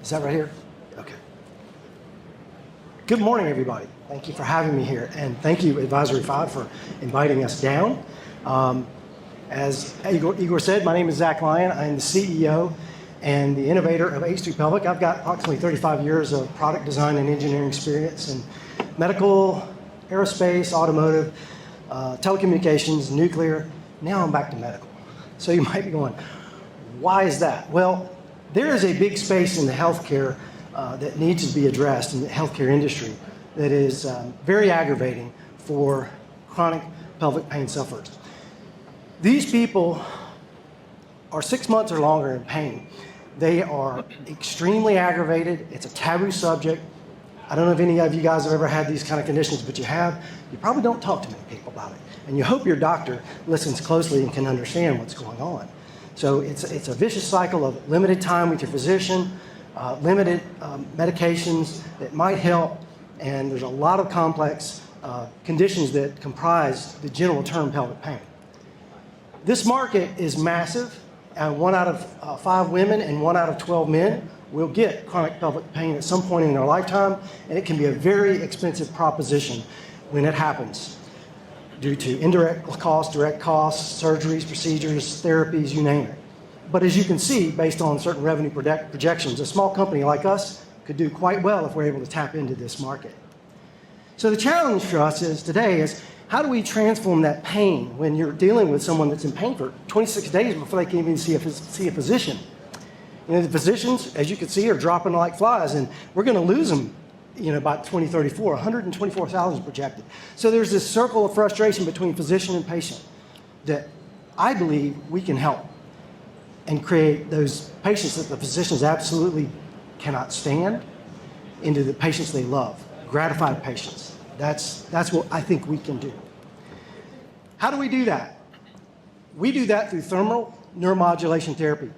Is that right here? Okay. Good morning, everybody. Thank you for having me here, and thank you, Advisory 5, for inviting us down. As Igor said, my name is Zack Lyon. I'm the CEO and the innovator of H3Pelvic. I've got approximately 35 years of product design and engineering experience in medical, aerospace, automotive, telecommunications, nuclear. Now I'm back to medical. So you might be going, why is that? Well, there is a big space in the healthcare that needs to be addressed in the healthcare industry that is very aggravating for chronic pelvic pain sufferers. These people are 6 months or longer in pain. They are extremely aggravated. It's a taboo subject. I don't know if any of you guys have ever had these kind of conditions, but you have. You probably don't talk to many people about it. And you hope your doctor listens closely and can understand what's going on. So it's a vicious cycle of limited time with your physician, limited medications that might help, and there's a lot of complex conditions that comprise the general term pelvic pain. This market is massive. 1 out of 5 women and 1 out of 12 men will get chronic pelvic pain at some point in their lifetime, and it can be a very expensive proposition when it happens due to indirect costs, direct costs, surgeries, procedures, therapies, you name it. But as you can see, based on certain revenue projections, a small company like us could do quite well if we're able to tap into this market. So the challenge for us today is how do we transform that pain when you're dealing with someone that's in pain for 26 days before they can even see a physician? You know, the physicians, as you can see, are dropping like flies, and we're going to lose them, by 2034. 124,000 projected. So there's this circle of frustration between physician and patient that I believe we can help and create those patients that the physicians absolutely cannot stand into the patients they love, gratified patients. That's what I think we can do. How do we do that? We do that through thermal neuromodulation therapy.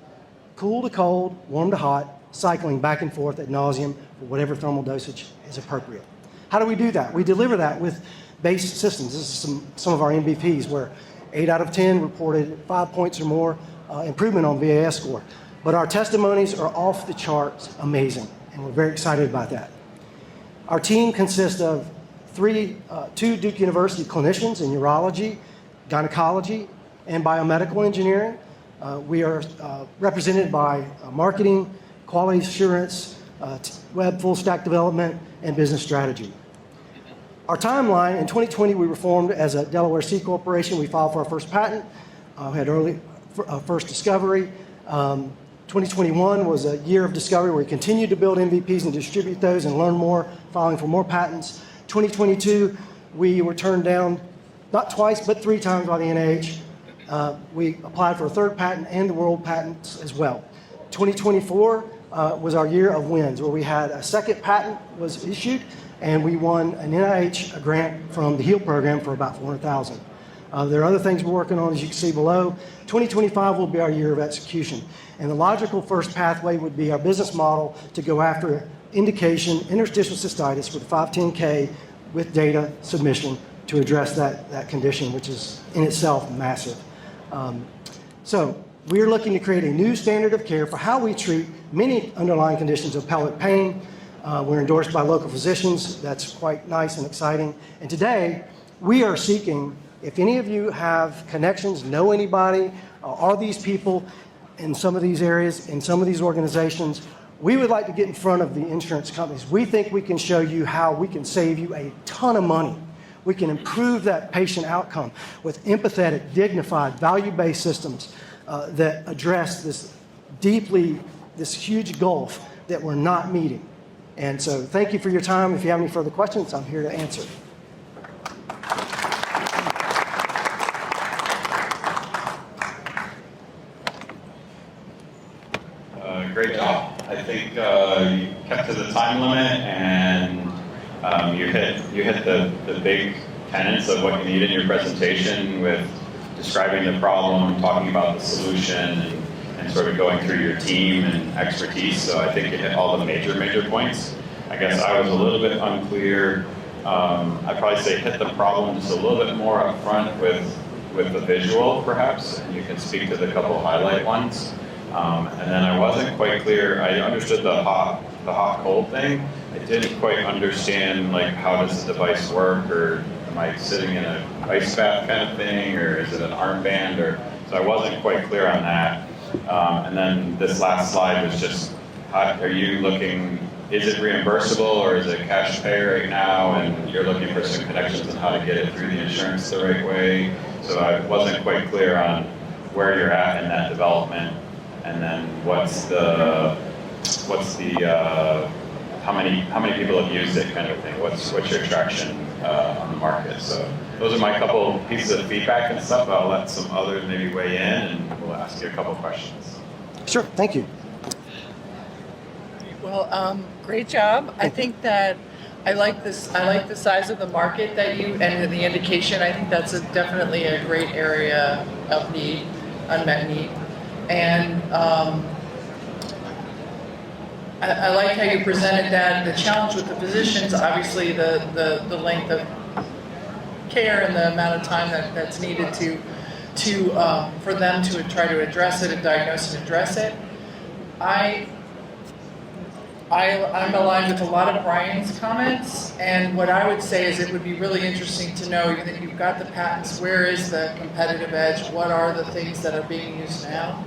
Cool to cold, warm to hot, cycling back and forth ad nauseum for whatever thermal dosage is appropriate. How do we do that? We deliver that with base systems. This is some of our MVPs where 8 out of 10 reported 5 points or more improvement on VAS score. But our testimonies are off the charts amazing, and we're very excited about that. Our team consists of 2 Duke University clinicians in urology, gynecology, and biomedical engineering. We are represented by marketing, quality assurance, web full stack development, and business strategy. Our timeline, in 2020, we were formed as a Delaware C corporation. We filed for our first patent, had first discovery. 2021 was a year of discovery where we continued to build MVPs and distribute those and learn more, filing for more patents. 2022, we were turned down not twice, but 3 times by the NIH. We applied for a 3rd patent and the world patents as well. 2024 was our year of wins, where we had a 2nd patent was issued, and we won an NIH grant from the HEAL program for about $400,000. There are other things we're working on, as you can see below. 2025 will be our year of execution. And the logical first pathway would be our business model to go after indication, interstitial cystitis with a 510K with data submission to address that condition, which is in itself massive. So we're looking to create a new standard of care for how we treat many underlying conditions of pelvic pain. We're endorsed by local physicians. That's quite nice and exciting. And today, we are seeking, if any of you have connections, know anybody, are these people in some of these areas, in some of these organizations, we would like to get in front of the insurance companies. We think we can show you how we can save you a ton of money. We can improve that patient outcome with empathetic, dignified, value-based systems that address this huge gulf that we're not meeting. And so thank you for your time. If you have any further questions, I'm here to answer. Great job. I think you kept to the time limit, and you hit the big tenets of what you need in your presentation with describing the problem, talking about the solution, and sort of going through your team and expertise. So I think you hit all the major points. I guess I was a little bit unclear. I'd probably say hit the problem just a little bit more up front with the visual, perhaps, and you can speak to the couple highlight ones. And then I wasn't quite clear. I understood the hot cold thing. I didn't quite understand like how does the device work, or am I sitting in an ice bath kind of thing, or is it an armband, or so I wasn't quite clear on that. And then this last slide was just, are you looking? Is it reimbursable or is it cash pay right now? And you're looking for some connections on how to get it through the insurance the right way. So I wasn't quite clear on where you're at in that development, and then what's the how many people have used it kind of thing. What's your traction on the market? So those are my couple pieces of feedback and stuff. I'll let some others maybe weigh in, and we'll ask you a couple questions. Sure, thank you. Well, great job. I think that I like this. I like the size of the market that you and the indication. I think that's definitely a great area of need, unmet need, and I like how you presented that. The challenge with the physicians, obviously, the length of care and the amount of time that's needed to for them to try to address it and diagnose and address it. I'm aligned with a lot of Brian's comments, and what I would say is it would be really interesting to know that you've got the patents. Where is the competitive edge? What are the things that are being used now?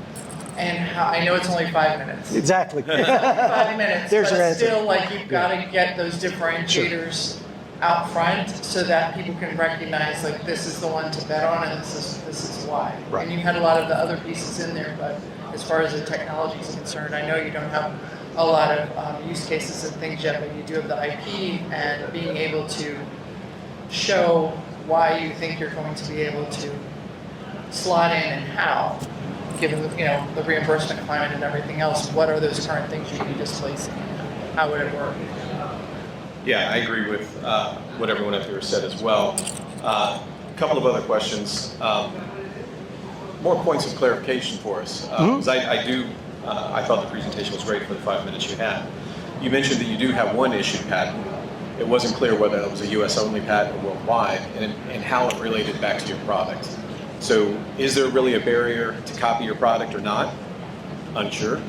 And how, I know it's only 5 minutes. Exactly. 5 minutes, There's your but answer. still, like, you've got to get those differentiators out front so that people can recognize, like, this is the one to bet on, and this is why. Right. And you had a lot of the other pieces in there, but as far as the technology is concerned, I know you don't have a lot of use cases and things yet, but you do have the IP and being able to show why you think you're going to be able to slot in and how, given the reimbursement climate and everything else. What are those current things you'd be displacing? How would it work? Yeah, I agree with what everyone up here said as well. A couple of other questions. More points of clarification for us. 'Cause I thought the presentation was great for the 5 minutes you had. You mentioned that you do have one issued patent. It wasn't clear whether it was a US only patent or worldwide, and how it related back to your product. So is there really a barrier to copy your product or not? Unsure.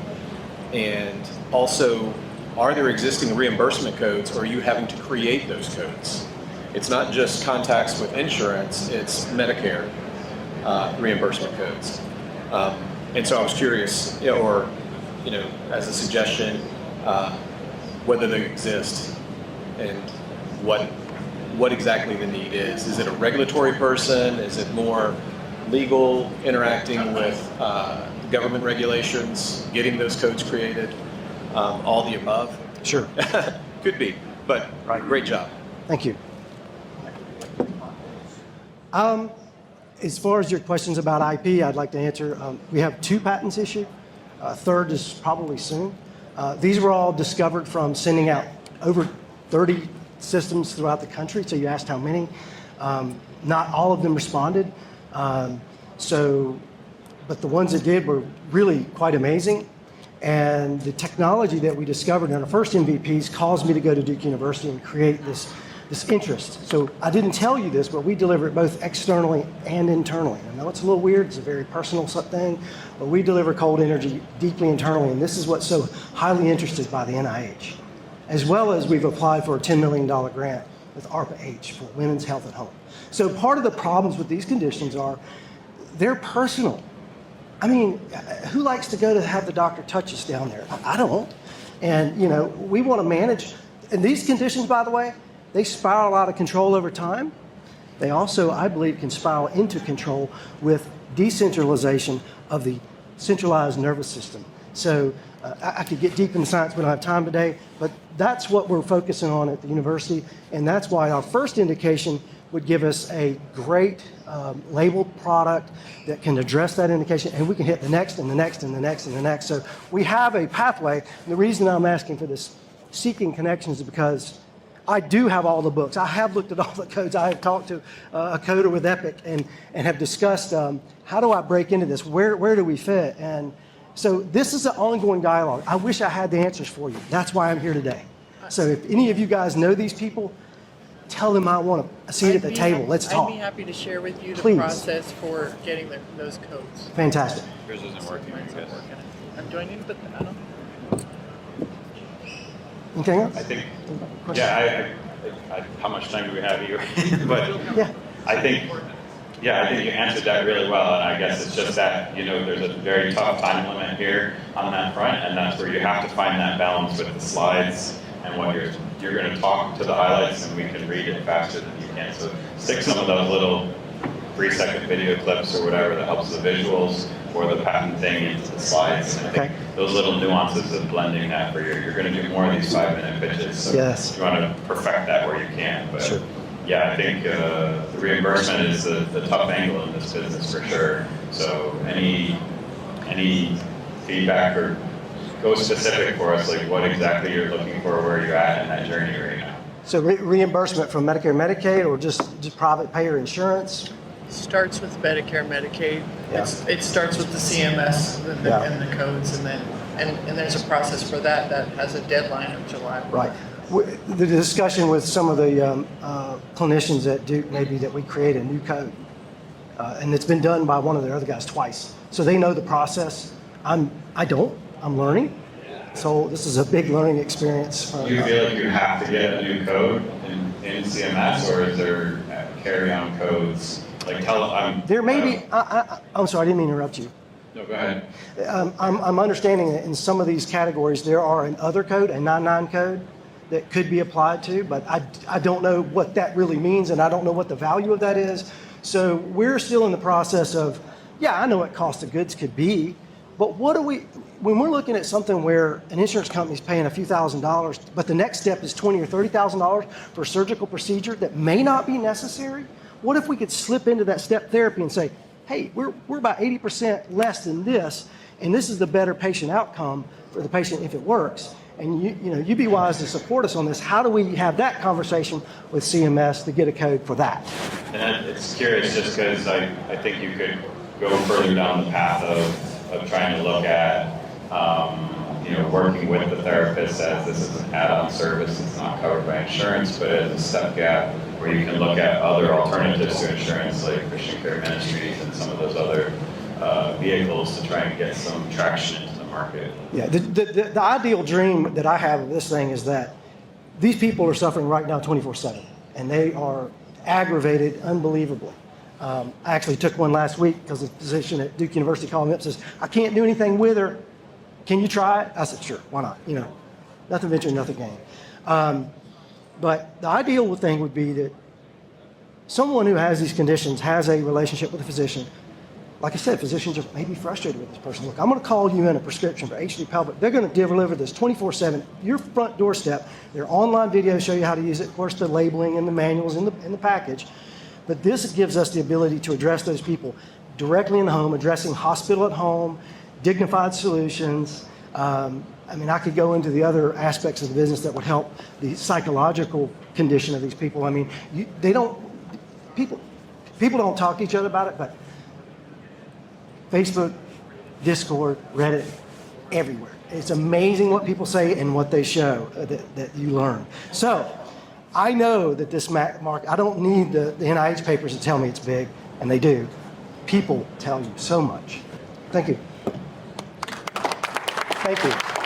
And also, are there existing reimbursement codes, or are you having to create those codes? It's not just contacts with insurance, it's Medicare reimbursement codes. And so I was curious, as a suggestion, whether they exist and what exactly the need is. Is it a regulatory person? Is it more legal, interacting with government regulations, getting those codes created? All the above? Sure. Could be, but great job. Thank you. As far as your questions about IP, I'd like to answer. We have 2 patents issued. A third is probably soon. These were all discovered from sending out over 30 systems throughout the country. So you asked how many. Not all of them responded. But the ones that did were really quite amazing. And the technology that we discovered in our first MVPs caused me to go to Duke University and create this interest. So I didn't tell you this, but we deliver it both externally and internally. I know it's a little weird, it's a very personal thing, but we deliver cold energy deeply internally, and this is what's so highly interested by the NIH. As well as we've applied for a $10 million grant with ARPA-H for women's health at home. So part of the problems with these conditions are they're personal. I mean, who likes to go to have the doctor touch us down there? I don't. And, we want to manage. And these conditions, by the way, they spiral out of control over time. They also, I believe, can spiral into control with decentralization of the centralized nervous system. So I could get deep into science, we don't have time today, but that's what we're focusing on at the university, and that's why our first indication would give us a great labeled product that can address that indication, and we can hit the next and the next and the next and the next. So we have a pathway, and the reason I'm asking for this seeking connections is because I do have all the books. I have looked at all the codes. I have talked to a coder with Epic and have discussed how do I break into this? Where do we fit? And so this is an ongoing dialogue. I wish I had the answers for you. That's why I'm here today. So if any of you guys know these people, tell them I want a seat at the table. Let's talk. I'd be happy to share with you the Please. process for getting those codes. Fantastic. Yours isn't working, I guess. joining, but I don't. Anything else? I think, yeah, how much time do we have here? But Yeah. I think you answered that really well, and I guess it's just that, there's a very tough time limit here on that front, and that's where you have to find that balance with the slides and what you're going to talk to the highlights, and we can read it faster than you can. So stick some of those little 3-second video clips or whatever that helps the visuals or the patent thing into the slides. And I think those little nuances of blending that for you're going to do more of these 5-minute pitches. So Yes. you want to perfect that where you can. But Sure. yeah, I think the reimbursement is the tough angle in this business for sure. So any feedback or go specific for us, like what exactly you're looking for, where you're at in that journey right now. So reimbursement from Medicare, Medicaid, or just private payer insurance? Starts with Medicare, Medicaid. Yeah. It starts with the CMS and the, Yeah. and the codes, and then and there's a process for that has a deadline of July. Right. The discussion with some of the clinicians at Duke maybe that we create a new code, and it's been done by one of the other guys twice, so they know the process. I don't. I'm learning, so this is a big learning experience. Do you feel like you have to get a new code in CMS, or is there carry-on codes? Like There may be. I'm sorry, I didn't mean to interrupt you. No, go ahead. I'm understanding that in some of these categories there are an other code, a 99 code, that could be applied to, but I don't know what that really means, and I don't know what the value of that is. So we're still in the process of, I know what cost of goods could be, but when we're looking at something where an insurance company is paying a few $1,000s, but the next step is $20,000 or $30,000 for a surgical procedure that may not be necessary, what if we could slip into that step therapy and say, hey, we're about 80% less than this, and this is the better patient outcome for the patient if it works. And you'd be wise to support us on this. How do we have that conversation with CMS to get a code for that? And it's curious just because I think you could go further down the path of trying to look at working with the therapist as this is an add-on service. It's not covered by insurance, but as a stepgap where you can look at other alternatives to insurance like Christian Care Ministries and some of those other vehicles to try and get some traction into the market. Yeah, the ideal dream that I have of this thing is that these people are suffering right now 24/7, and they are aggravated unbelievably. I actually took one last week because the physician at Duke University called me up and says, I can't do anything with her. Can you try it? I said, sure, why not? Nothing ventured, nothing gained. But the ideal thing would be that someone who has these conditions has a relationship with a physician. Like I said, physicians are maybe frustrated with this person. Look, I'm going to call you in a prescription for H3Pelvic. They're going to deliver this 24/7, your front doorstep. Their online videos show you how to use it. Of course, the labeling and the manuals in the package. But this gives us the ability to address those people directly in the home, addressing hospital at home, dignified solutions. I could go into the other aspects of the business that would help the psychological condition of these people. People don't talk to each other about it, but Facebook, Discord, Reddit, everywhere. It's amazing what people say and what they show that you learn. So I know that this market, I don't need the NIH papers to tell me it's big, and they do. People tell you so much. Thank you. Thank you.